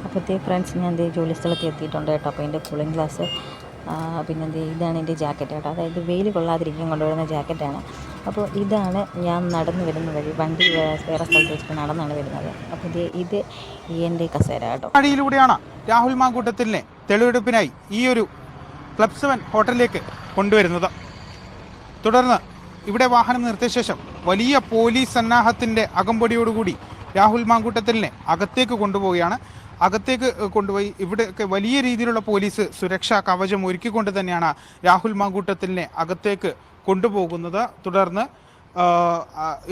അപ്പോഴത്തേ friends ഞാൻ എൻ്റെ ജോലി സ്ഥലത്ത് എത്തിയിട്ടുണ്ട് കേട്ടോ. അപ്പോൾ എൻ്റെ കൂളിംഗ് ഗ്ലാസ് പിന്നെ ഇതാണ് എൻ്റെ ജാക്കറ്റ് കേട്ടോ. അതായത് വെയിൽ കൊള്ളാതിരിക്കാൻ കൊണ്ടുവരുന്ന ജാക്കറ്റാണ്. അപ്പോൾ ഇതാണ് ഞാൻ നടന്നു വരുന്ന വഴി. വണ്ടി വേറെ സ്ഥലത്ത് വെച്ചിട്ട് നടന്നാണ് വരുന്നത്. അപ്പോൾ ഇത് എൻ്റെ കസേര കേട്ടോ. വഴിയിലൂടെയാണ് രാഹുൽ മാങ്കൂട്ടത്തിലിനെ തെളിവെടുപ്പിനായി ഈ ഒരു ക്ലബ് 7 ഹോട്ടലിലേക്ക് കൊണ്ടുവരുന്നത്. തുടർന്ന് ഇവിടെ വാഹനം നിർത്തിയ ശേഷം വലിയ പോലീസ് സന്നാഹത്തിൻ്റെ അകമ്പടിയോടുകൂടി രാഹുൽ മാങ്കൂട്ടത്തിലിനെ അകത്തേക്ക് കൊണ്ടുപോവുകയാണ്. അകത്തേക്ക് കൊണ്ടുപോയി ഇവിടെയൊക്കെ വലിയ രീതിയിലുള്ള പോലീസ് സുരക്ഷാ കവചം ഒരുക്കിക്കൊണ്ട് തന്നെയാണ് രാഹുൽ മാങ്കൂട്ടത്തിലിനെ അകത്തേക്ക് കൊണ്ടുപോകുന്നത്. തുടർന്ന്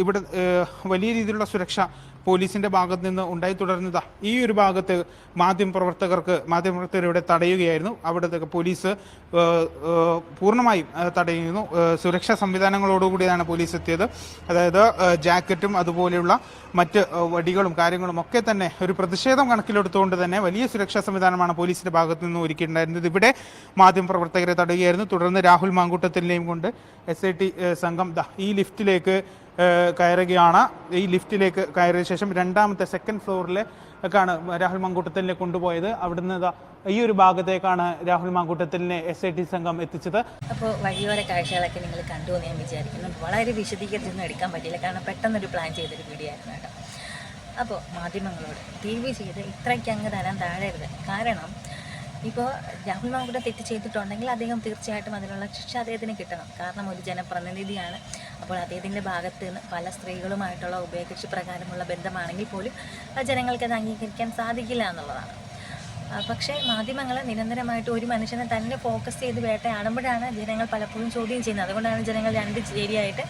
ഇവിടെ വലിയ രീതിയിലുള്ള സുരക്ഷ പോലീസിൻ്റെ ഭാഗത്ത് നിന്ന് ഉണ്ടായി. തുടർന്ന് ഈ ഒരു ഭാഗത്ത് മാധ്യമപ്രവർത്തകർ ഇവിടെ തടയുകയായിരുന്നു. അവിടത്തെ പോലീസ് പൂർണ്ണമായും തടയുന്നു. സുരക്ഷാ സംവിധാനങ്ങളോടുകൂടിയാണ് പോലീസ് എത്തിയത്. അതായത് ജാക്കറ്റും അതുപോലെയുള്ള മറ്റ് വടികളും കാര്യങ്ങളും ഒക്കെ തന്നെ ഒരു പ്രതിഷേധം കണക്കിലെടുത്തുകൊണ്ട് തന്നെ വലിയ സുരക്ഷാ സംവിധാനമാണ് പോലീസിൻ്റെ ഭാഗത്ത് നിന്ന് ഒരുക്കിയിട്ടുണ്ടായിരുന്നത്. ഇവിടെ മാധ്യമപ്രവർത്തകരെ തടയുകയായിരുന്നു. തുടർന്ന് രാഹുൽ മാങ്കൂട്ടത്തിലിനെയും കൊണ്ട് SIT സംഘം ഈ ലിഫ്റ്റിലേക്ക് കയറുകയാണ്. ഈ ലിഫ്റ്റിലേക്ക് കയറിയ ശേഷം രണ്ടാമത്തെ സെക്കൻഡ് ഫ്ലോറിലേക്കാണ് രാഹുൽ മാങ്കൂട്ടത്തിലിനെ കൊണ്ടുപോയത്. അവിടുന്ന് ഈ ഒരു ഭാഗത്തേക്കാണ് രാഹുൽ മാങ്കൂട്ടത്തിലിനെ SIT സംഘം എത്തിച്ചത്. അപ്പോൾ വഴിയോര കാഴ്ചകളൊക്കെ നിങ്ങൾ കണ്ടു എന്ന് ഞാൻ വിചാരിക്കുന്നു. വളരെ വിശദീകരിച്ചൊന്നും എടുക്കാൻ പറ്റില്ല, കാരണം പെട്ടെന്നൊരു പ്ലാൻ ചെയ്തൊരു വീഡിയോ ആയിരുന്നു കേട്ടോ. അപ്പോൾ മാധ്യമങ്ങളോട് ദയവ് ചെയ്ത് ഇത്രയ്ക്ക് അങ്ങ് തരാൻ താഴരുത്. കാരണം ഇപ്പോൾ രാഹുൽ മാങ്കൂട്ടം തെറ്റ് ചെയ്തിട്ടുണ്ടെങ്കിൽ അദ്ദേഹം തീർച്ചയായിട്ടും അതിനുള്ള ശിക്ഷ അദ്ദേഹത്തിന് കിട്ടണം. കാരണം ഒരു ജനപ്രതിനിധിയാണ്. അപ്പോൾ അദ്ദേഹത്തിൻ്റെ ഭാഗത്ത് നിന്ന് പല സ്ത്രീകളുമായിട്ടുള്ള ഉഭയകക്ഷി പ്രകാരമുള്ള ബന്ധമാണെങ്കിൽ പോലും ജനങ്ങൾക്കത് അംഗീകരിക്കാൻ സാധിക്കില്ല എന്നുള്ളതാണ്. പക്ഷേ മാധ്യമങ്ങൾ നിരന്തരമായിട്ട് ഒരു മനുഷ്യനെ തന്നെ ഫോക്കസ് ചെയ്ത് വേട്ടയാടുമ്പോഴാണ് ജനങ്ങൾ പലപ്പോഴും ചോദ്യം ചെയ്യുന്നത്. അതുകൊണ്ടാണ് ജനങ്ങൾ രണ്ട് ചേരിയായിട്ട്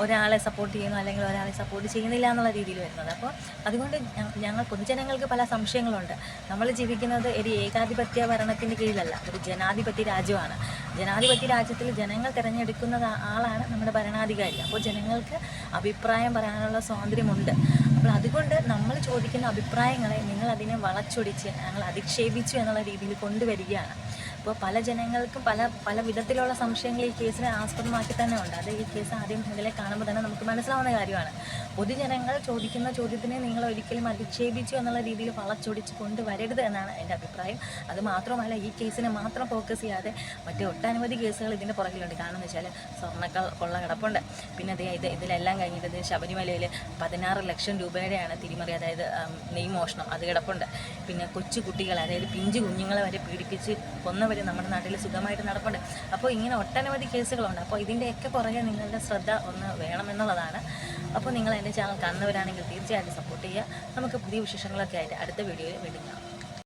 ഒരാളെ സപ്പോർട്ട് ചെയ്യുന്നു അല്ലെങ്കിൽ ഒരാളെ സപ്പോർട്ട് ചെയ്യുന്നില്ല എന്നുള്ള രീതിയിൽ വരുന്നത്. അപ്പോൾ അതുകൊണ്ട് ഞങ്ങൾ പൊതുജനങ്ങൾക്ക് പല സംശയങ്ങളുണ്ട്. നമ്മൾ ജീവിക്കുന്നത് ഒരു ഏകാധിപത്യ ഭരണത്തിൻ്റെ കീഴിലല്ല, ഒരു ജനാധിപത്യ രാജ്യമാണ്. ജനാധിപത്യ രാജ്യത്തിൽ ജനങ്ങൾ തിരഞ്ഞെടുക്കുന്ന ആളാണ് നമ്മുടെ ഭരണാധികാരി. അപ്പോൾ ജനങ്ങൾക്ക് അഭിപ്രായം പറയാനുള്ള സ്വാതന്ത്ര്യമുണ്ട്. അപ്പോൾ അതുകൊണ്ട് നമ്മൾ ചോദിക്കുന്ന അഭിപ്രായങ്ങളെ നിങ്ങൾ അതിനെ വളച്ചൊടിച്ച് ഞങ്ങൾ അധിക്ഷേപിച്ചു എന്നുള്ള രീതിയിൽ കൊണ്ടുവരികയാണ്. അപ്പോൾ പല ജനങ്ങൾക്കും പല വിധത്തിലുള്ള സംശയങ്ങൾ ഈ കേസിനെ ആസ്പദമാക്കി തന്നെ ഉണ്ട്. അത് ഈ കേസ് ആദ്യം മുതലേ കാണുമ്പോൾ തന്നെ നമുക്ക് മനസ്സിലാവുന്ന കാര്യമാണ്. പൊതുജനങ്ങൾ ചോദിക്കുന്ന ചോദ്യത്തിനെ നിങ്ങൾ ഒരിക്കലും അധിക്ഷേപിച്ചു എന്നുള്ള രീതിയിൽ വളച്ചൊടിച്ച് കൊണ്ടുവരരുത് എന്നാണ് എൻ്റെ അഭിപ്രായം. അത് മാത്രമല്ല, ഈ കേസിനെ മാത്രം ഫോക്കസ് ചെയ്യാതെ മറ്റ് ഒട്ടനവധി കേസുകൾ ഇതിൻ്റെ പുറകിലുണ്ട്. കാരണം എന്ന് വെച്ചാൽ സ്വർണ്ണക്കൊള്ള കിടപ്പുണ്ട്. പിന്നെ ഇതിലെല്ലാം കഴിഞ്ഞിട്ട് ശബരിമലയിൽ 16 ലക്ഷം രൂപയുടെയാണ് തിരിമറി, അതായത് നെയ്മോഷണം, അത് കിടപ്പുണ്ട്. പിന്നെ കൊച്ചു കുട്ടികൾ, അതായത് പിഞ്ചു കുഞ്ഞുങ്ങളെ വരെ പീഡിപ്പിച്ച് കൊന്നവർ നമ്മുടെ നാട്ടിൽ സുഖമായിട്ട് നടപ്പുണ്ട്. അപ്പോൾ ഇങ്ങനെ ഒട്ടനവധി കേസുകളുണ്ട്. അപ്പോൾ ഇതിൻ്റെയൊക്കെ പുറകെ നിങ്ങളുടെ ശ്രദ്ധ ഒന്ന് വേണമെന്നുള്ളതാണ്. അപ്പോൾ നിങ്ങൾ എൻ്റെ ചാനൽ കാണുന്നവരാണെങ്കിൽ തീർച്ചയായിട്ടും സപ്പോർട്ട് ചെയ്യുക. നമുക്ക് പുതിയ വിശേഷങ്ങളൊക്കെ ആയിട്ട് അടുത്ത വീഡിയോയിൽ വീണ്ടും കാണാം.